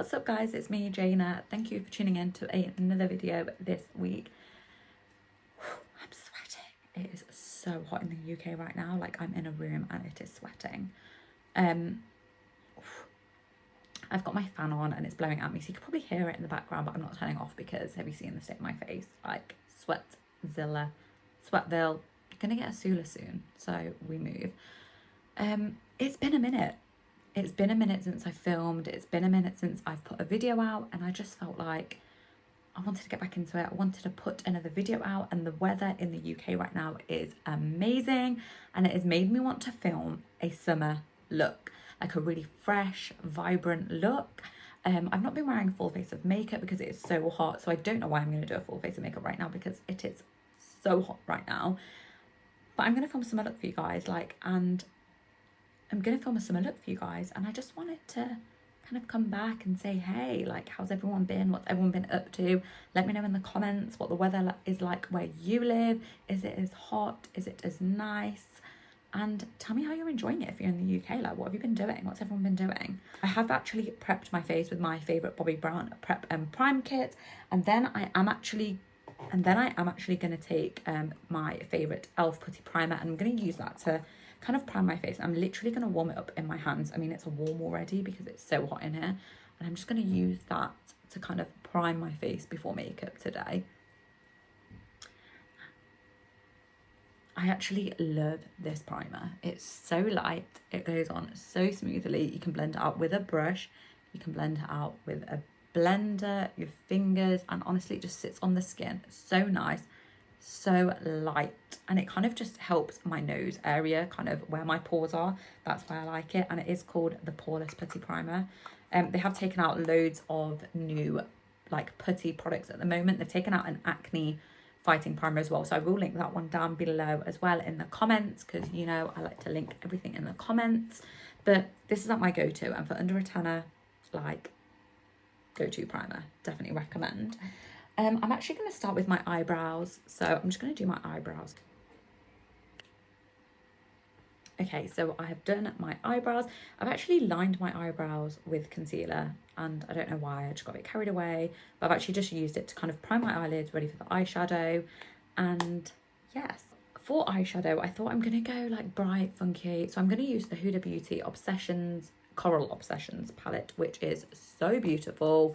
What's up guys, it's me Jaina. Thank you for tuning in to another video this week. I'm sweating. It is so hot in the UK right now, like I'm in a room and it is sweating. I've got my fan on and it's blowing at me, so you can probably hear it in the background, but I'm not turning off because have you seen the state of my face? Like Sweatville. You're gonna get a Sula soon, so we move. It's been a minute. It's been a minute since I filmed. It's been a minute since I've put a video out, and I just felt like I wanted to get back into it. I wanted to put another video out, and the weather in the UK right now is amazing, and it has made me want to film a summer look, like a really fresh, vibrant look. I've not been wearing a full face of makeup because it is so hot, so I don't know why I'm going to do a full face of makeup right now because it is so hot right now. But I'm going to film a summer look for you guys, and I'm going to film a summer look for you guys, and I just wanted to kind of come back and say, hey, like, how's everyone been? What's everyone been up to? Let me know in the comments what the weather is like where you live. Is it as hot? Is it as nice? And tell me how you're enjoying it if you're in the UK. Like, what have you been doing? What's everyone been doing? I have actually prepped my face with my favourite Bobbi Brown Prep and Prime kit, and then I am actually going to take my favourite e.l.f. putty primer, and I'm going to use that to kind of prime my face. I'm literally going to warm it up in my hands. I mean, it's warm already because it's so hot in here, and I'm just going to use that to kind of prime my face before makeup today. I actually love this primer. It's so light, it goes on so smoothly. You can blend it out with a brush, you can blend it out with a blender, your fingers, and honestly it just sits on the skin so nice, so light, and it kind of just helps my nose area, kind of where my pores are. That's why I like it, and it is called the Poreless Putty Primer. They have taken out loads of new like putty products at the moment. They've taken out an acne fighting primer as well, so I will link that one down below as well in the comments, because you know I like to link everything in the comments. But this is not my go-to, and for under a tenner, like, go-to primer, definitely recommend. I'm actually going to start with my eyebrows, so I'm just going to do my eyebrows. Okay, so I have done my eyebrows. I've actually lined my eyebrows with concealer, and I don't know why, I just got a bit carried away, but I've actually just used it to kind of prime my eyelids, ready for the eyeshadow. And yes, for eyeshadow, I thought I'm going to go like bright, funky, so I'm going to use the Huda Beauty Coral Obsessions palette, which is so beautiful.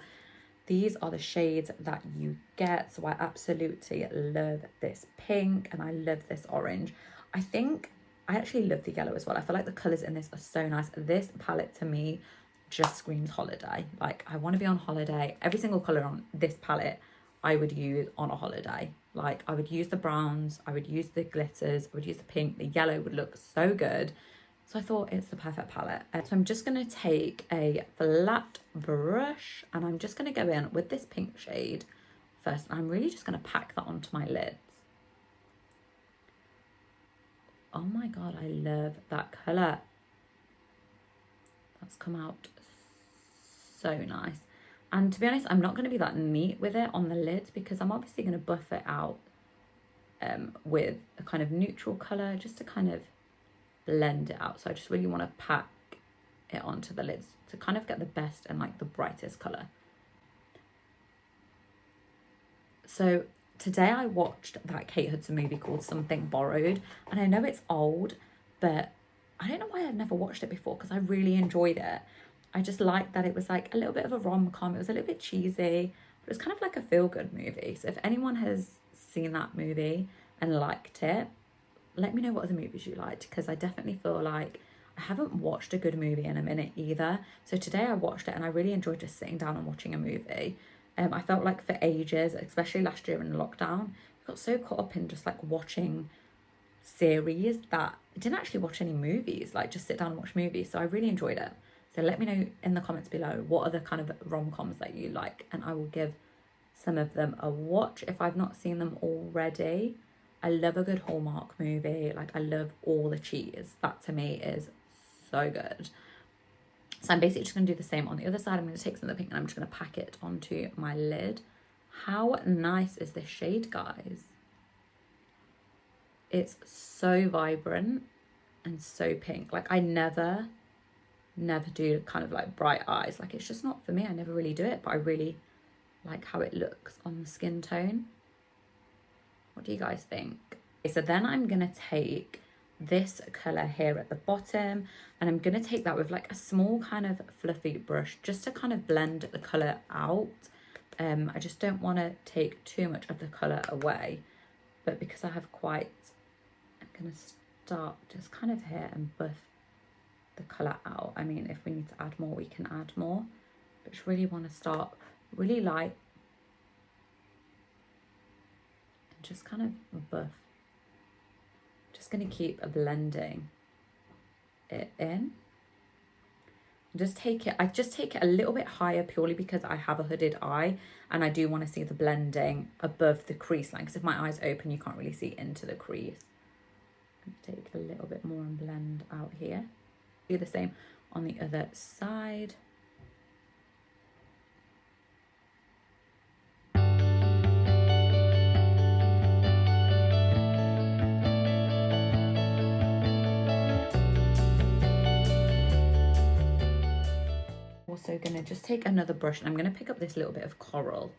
These are the shades that you get, so I absolutely love this pink, and I love this orange. I actually love the yellow as well. I feel like the colours in this are so nice. This palette to me just screams holiday. Like, I want to be on holiday. Every single colour on this palette I would use on a holiday. Like, I would use the browns, I would use the glitters, I would use the pink, the yellow would look so good. So I thought it's the perfect palette. So I'm just going to take a flat brush, and I'm just going to go in with this pink shade first. And I'm really just going to pack that onto my lids. Oh my God, I love that colour. That's come out so nice. And to be honest, I'm not going to be that neat with it on the lids because I'm obviously going to buff it out with a kind of neutral colour just to kind of blend it out. So I just really want to pack it onto the lids to kind of get the best and like the brightest colour. So today I watched that Kate Hudson movie called Something Borrowed, and I know it's old, but I don't know why I've never watched it before because I really enjoyed it. I just liked that it was like a little bit of a rom-com. It was a little bit cheesy, but it was kind of like a feel-good movie. So if anyone has seen that movie and liked it, let me know what other movies you liked, because I definitely feel like I haven't watched a good movie in a minute either. So today I watched it and I really enjoyed just sitting down and watching a movie. I felt like for ages, especially last year in lockdown, I got so caught up in just like watching series that I didn't actually watch any movies, like just sit down and watch movies. So I really enjoyed it. So let me know in the comments below what are the kind of rom-coms that you like, and I will give some of them a watch if I've not seen them already. I love a good Hallmark movie. Like, I love all the cheese. That to me is so good. So I'm basically just going to do the same on the other side. I'm going to take some of the pink and I'm just going to pack it onto my lid. How nice is this shade, guys? It's so vibrant and so pink. Like, I never never do kind of like bright eyes. Like, it's just not for me. I never really do it, but I really like how it looks on the skin tone. What do you guys think? Okay, so then I'm gonna take this color here at the bottom, and I'm gonna take that with like a small kind of fluffy brush just to kind of blend the color out. I just don't want to take too much of the color away, but because I have quite, I'm gonna start just kind of here and buff the color out. I mean, if we need to add more, we can add more, but just really want to start really light and just kind of buff. Just going to keep blending it in. Just take it, I just take it a little bit higher purely because I have a hooded eye and I do want to see the blending above the crease line, because if my eye's open you can't really see into the crease. Take a little bit more and blend out here. Do the same on the other side. Also gonna just take another brush and I'm gonna pick up this little bit of coral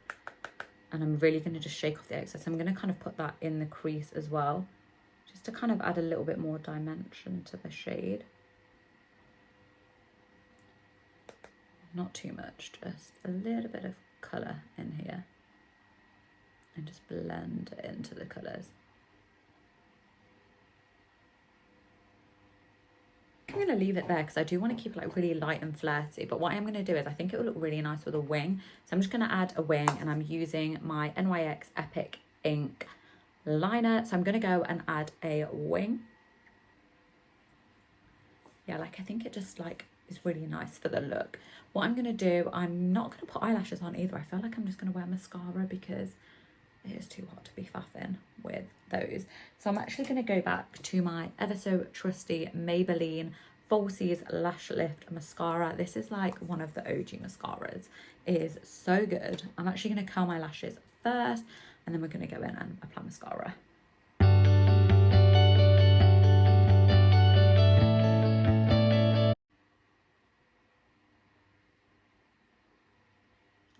and I'm really gonna just shake off the excess. I'm gonna kind of put that in the crease as well, just to kind of add a little bit more dimension to the shade. Not too much, just a little bit of colour in here and just blend it into the colours. I'm going to leave it there because I do want to keep it like really light and flirty, but what I'm going to do is I think it will look really nice with a wing. So I'm just going to add a wing and I'm using my NYX Epic Ink liner. So I'm going to go and add a wing. Yeah, like I think it just like is really nice for the look. What I'm going to do, I'm not going to put eyelashes on either. I feel like I'm just going to wear mascara because it is too hot to be faffing with those. So I'm actually going to go back to my ever so trusty Maybelline Falsies Lash Lift Mascara. This is like one of the OG mascaras. It is so good. I'm actually going to curl my lashes first and then we're going to go in and apply mascara.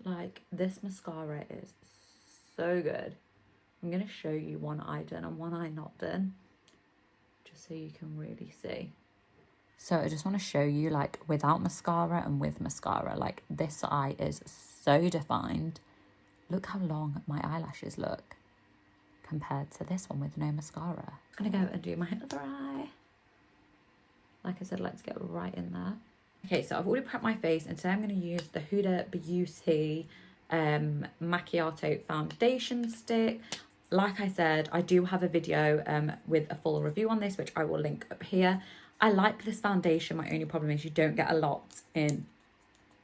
Like, this mascara is so good. I'm going to show you one eye done and one eye not done, just so you can really see. So I just want to show you like without mascara and with mascara, like this eye is so defined. Look how long my eyelashes look compared to this one with no mascara. I'm going to go and do my other eye. Like I said, let's get right in there. Okay, so I've already prepped my face and today I'm going to use the Huda Beauty Macchiato foundation stick. Like I said, I do have a video with a full review on this, which I will link up here. I like this foundation. My only problem is you don't get a lot in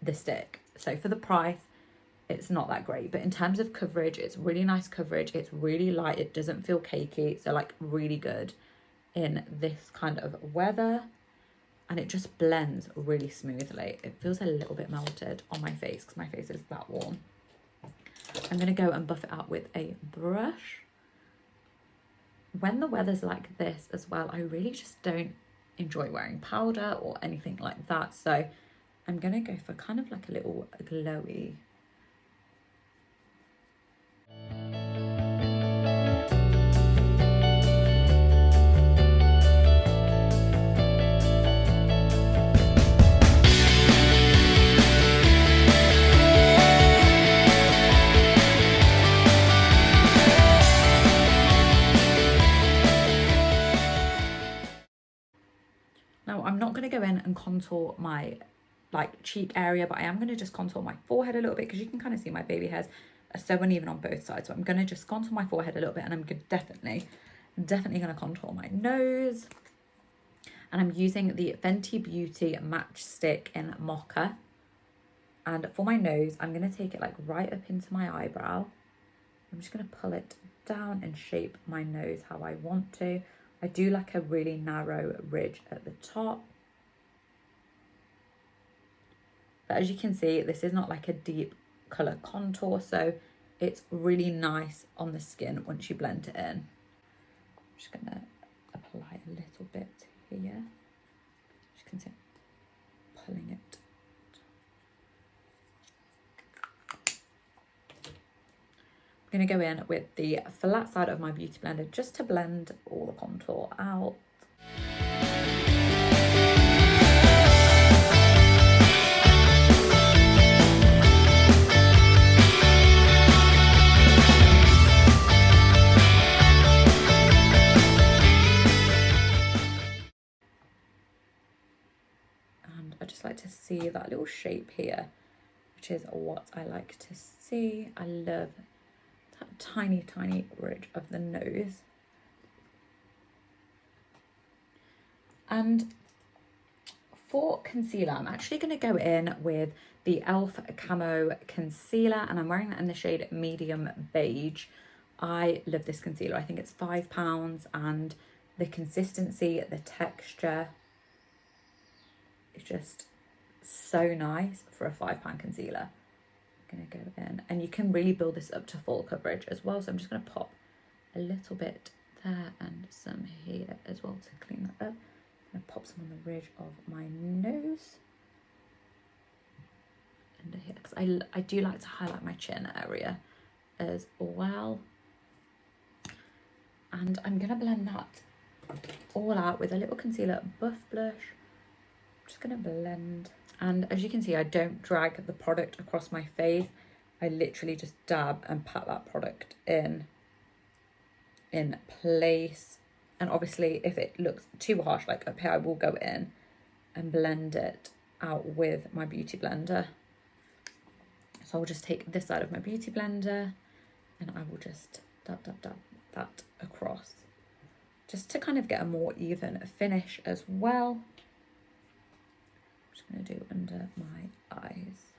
the stick. So for the price, it's not that great. But in terms of coverage, it's really nice coverage. It's really light. It doesn't feel cakey. So like really good in this kind of weather. And it just blends really smoothly. It feels a little bit melted on my face because my face is that warm. I'm going to go and buff it out with a brush. When the weather's like this as well, I really just don't enjoy wearing powder or anything like that. So I'm going to go for kind of like a little glowy. Now, I'm not going to go in and contour my like cheek area, but I am going to just contour my forehead a little bit because you can kind of see my baby hairs are so uneven on both sides. So I'm going to just contour my forehead a little bit and I'm definitely going to contour my nose. And I'm using the Fenty Beauty Match Stick in Mocha. And for my nose, I'm going to take it like right up into my eyebrow. I'm just going to pull it down and shape my nose how I want to. I do like a really narrow ridge at the top. But as you can see, this is not like a deep colour contour, so it's really nice on the skin once you blend it in. I'm just going to apply a little bit here. As you can see, pulling it. I'm going to go in with the flat side of my Beauty Blender just to blend all the contour out. And I just like to see that little shape here, which is what I like to see. I love that tiny, tiny ridge of the nose. And for concealer, I'm actually going to go in with the e.l.f. Camo Concealer, and I'm wearing that in the shade Medium Beige. I love this concealer. I think it's £5, and the consistency, the texture is just so nice for a £5 concealer. I'm going to go in, and you can really build this up to full coverage as well. So I'm just going to pop a little bit there and some here as well to clean that up. I'm going to pop some on the ridge of my nose under here, because I do like to highlight my chin area as well. And I'm going to blend that all out with a little concealer buff blush. I'm just going to blend. And as you can see, I don't drag the product across my face. I literally just dab and pat that product in place. And obviously, if it looks too harsh, like up here, I will go in and blend it out with my Beauty Blender. So I'll just take this side of my Beauty Blender and I will just dab, dab, dab that across, just to kind of get a more even finish as well. I'm just going to do under my eyes.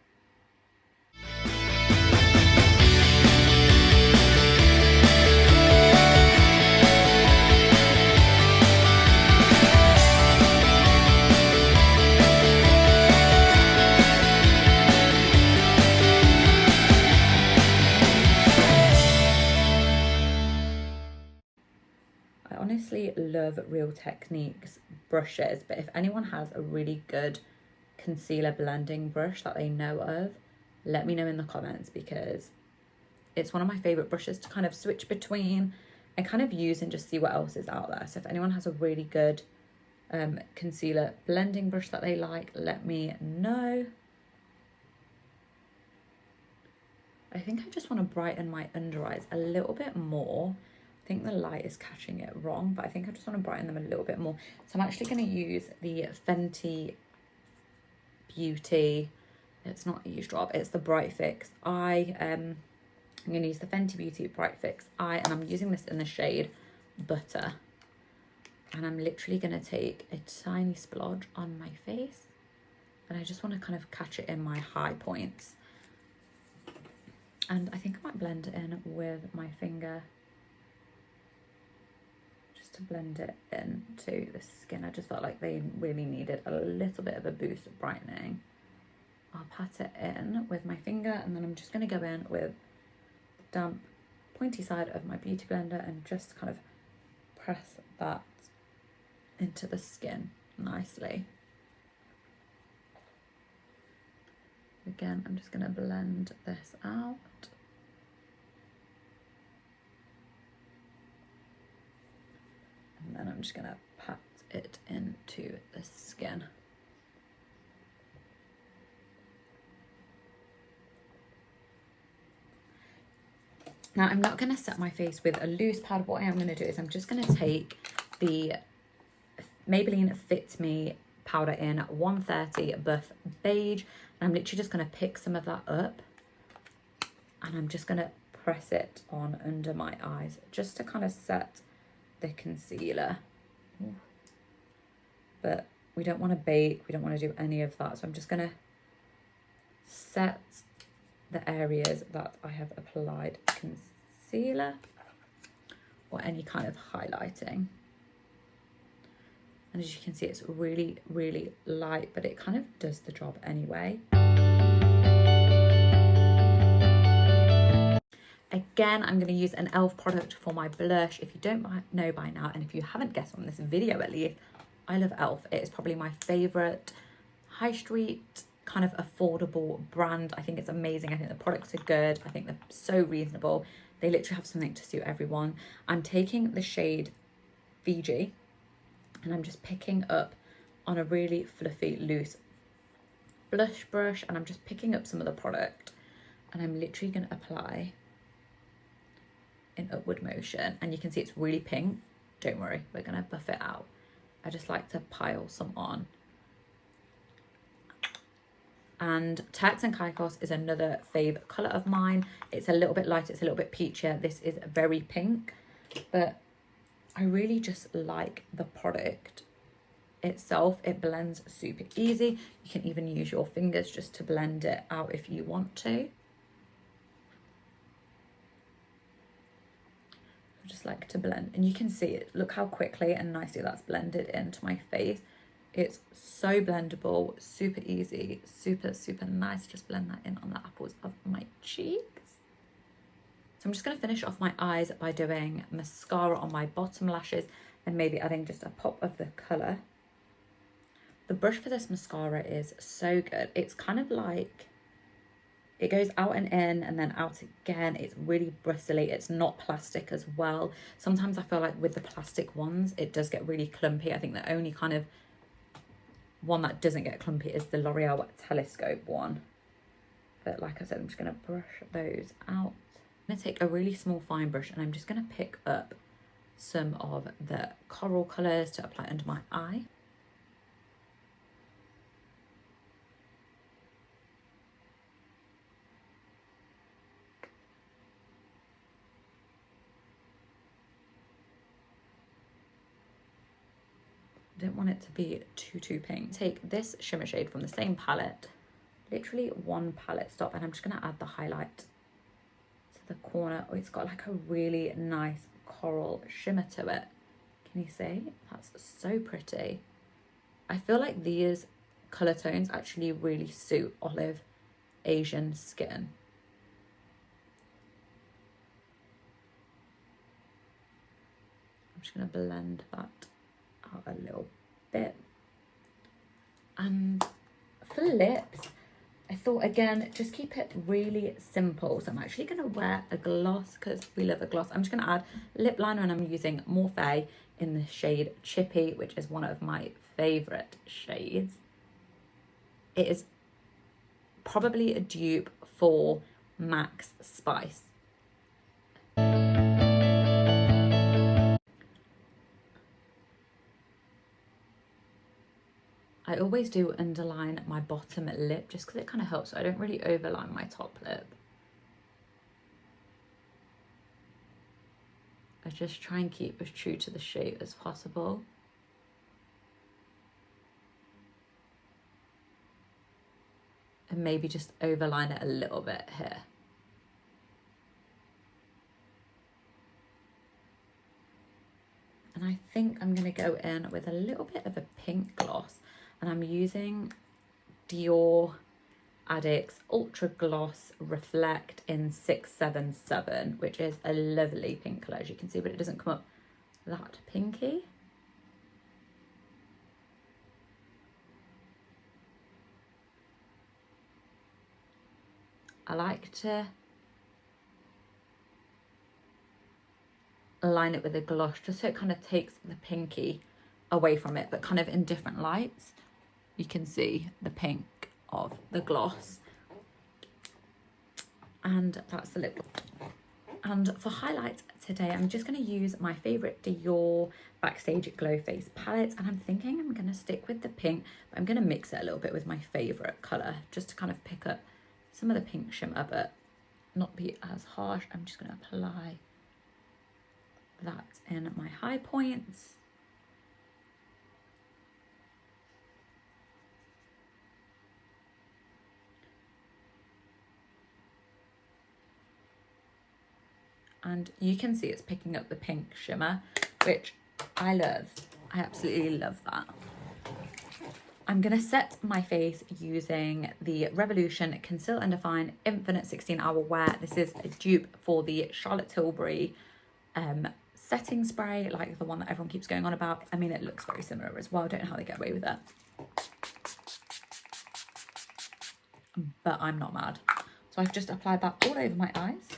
I honestly love Real Techniques brushes, but if anyone has a really good concealer blending brush that they know of, let me know in the comments, because it's one of my favorite brushes to kind of switch between and kind of use and just see what else is out there. So if anyone has a really good concealer blending brush that they like, let me know. I think I just want to brighten my under eyes a little bit more. I think the light is catching it wrong, but I think I just want to brighten them a little bit more. So I'm actually going to use the Fenty Beauty, it's not a huge drop, it's the Bright Fix Eye. I'm going to use the Fenty Beauty Bright Fix Eye, and I'm using this in the shade Butter. And I'm literally going to take a tiny splodge on my face, and I just want to kind of catch it in my high points. And I think I might blend it in with my finger, just to blend it into the skin. I just felt like they really needed a little bit of a boost of brightening. I'll pat it in with my finger, and then I'm just going to go in with damp pointy side of my Beauty Blender and just kind of press that into the skin nicely. Again, I'm just going to blend this out. And then I'm just going to pat it into the skin. Now, I'm not going to set my face with a loose pad. What I am going to do is I'm just going to take the Maybelline Fit Me powder in 130 Buff Beige. And I'm literally just going to pick some of that up, and I'm just going to press it on under my eyes just to kind of set the concealer. Ooh. But we don't want to bake, we don't want to do any of that. So I'm just going to set the areas that I have applied concealer or any kind of highlighting. And as you can see, it's really, really light, but it kind of does the job anyway. Again, I'm going to use an e.l.f. product for my blush. If you don't know by now, and if you haven't guessed from this video at least, I love e.l.f. It is probably my favourite high street, kind of affordable brand. I think it's amazing. I think the products are good. I think they're so reasonable. They literally have something to suit everyone. I'm taking the shade Fiji and I'm just picking up on a really fluffy, loose blush brush, and I'm just picking up some of the product and I'm literally going to apply in upward motion. And you can see it's really pink. Don't worry, we're going to buff it out. I just like to pile some on. And Turks and Caicos is another fave colour of mine. It's a little bit lighter, it's a little bit peachier. This is very pink, but I really just like the product itself. It blends super easy. You can even use your fingers just to blend it out if you want to. I just like to blend, and you can see it. Look how quickly and nicely that's blended into my face. It's so blendable, super easy, super nice. Just blend that in on the apples of my cheeks. So I'm just going to finish off my eyes by doing mascara on my bottom lashes and maybe adding just a pop of the colour. The brush for this mascara is so good. It's kind of like, it goes out and in and then out again. It's really bristly. It's not plastic as well. Sometimes I feel like with the plastic ones, it does get really clumpy. I think the only kind of one that doesn't get clumpy is the L'Oreal Telescope one. But like I said, I'm just going to brush those out. I'm going to take a really small fine brush and I'm just going to pick up some of the coral colours to apply under my eye. Didn't want it to be too pink. Take this shimmer shade from the same palette, literally one palette stop, and I'm just going to add the highlight to the corner. Oh, it's got like a really nice coral shimmer to it. Can you see? That's so pretty. I feel like these colour tones actually really suit olive Asian skin. I'm just going to blend that out a little bit. And for lips, I thought again, just keep it really simple. So I'm actually going to wear a gloss because we love a gloss. I'm just going to add lip liner and I'm using Morphe in the shade Chippy, which is one of my favourite shades. It is probably a dupe for Max Spice. I always do underline my bottom lip just because it kind of helps, so I don't really overline my top lip. I just try and keep as true to the shape as possible. And maybe just overline it a little bit here. And I think I'm going to go in with a little bit of a pink gloss. And I'm using Dior Addicts Ultra Gloss Reflect in 677, which is a lovely pink colour, as you can see, but it doesn't come up that pinky. I like to line it with a gloss just so it kind of takes the pinky away from it, but kind of in different lights. You can see the pink of the gloss. And that's the lip gloss. And for highlights today, I'm just going to use my favourite Dior Backstage Glow Face palette. And I'm thinking I'm going to stick with the pink, but I'm going to mix it a little bit with my favourite colour just to kind of pick up some of the pink shimmer, but not be as harsh. I'm just going to apply that in my high points. And you can see it's picking up the pink shimmer, which I love. I absolutely love that. I'm going to set my face using the Revolution Conceal and Define Infinite 16-Hour Wear. This is a dupe for the Charlotte Tilbury setting spray, like the one that everyone keeps going on about. I mean, it looks very similar as well. I don't know how they get away with it. but I'm not mad. So I've just applied that all over my eyes,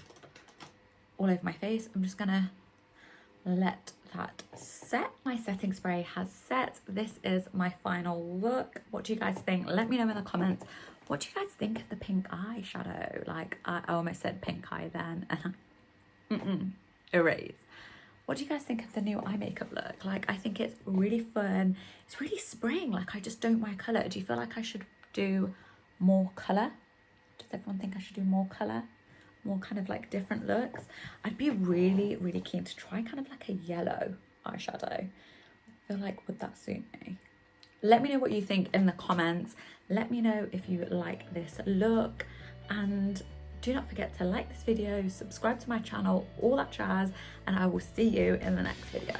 all over my face. I'm just gonna let that set. My setting spray has set. This is my final look. What do you guys think? Let me know in the comments. What do you guys think of the pink eyeshadow? Like, I almost said pink eye then, and erase. What do you guys think of the new eye makeup look? Like, I think it's really fun. It's really spring. Like, I just don't wear colour. Do you feel like I should do more colour? Does everyone think I should do more colour? More kind of like different looks? I'd be really, really keen to try kind of like a yellow eyeshadow. I feel like, would that suit me? Let me know what you think in the comments. Let me know if you like this look, and do not forget to like this video, subscribe to my channel, all that jazz, and I will see you in the next video.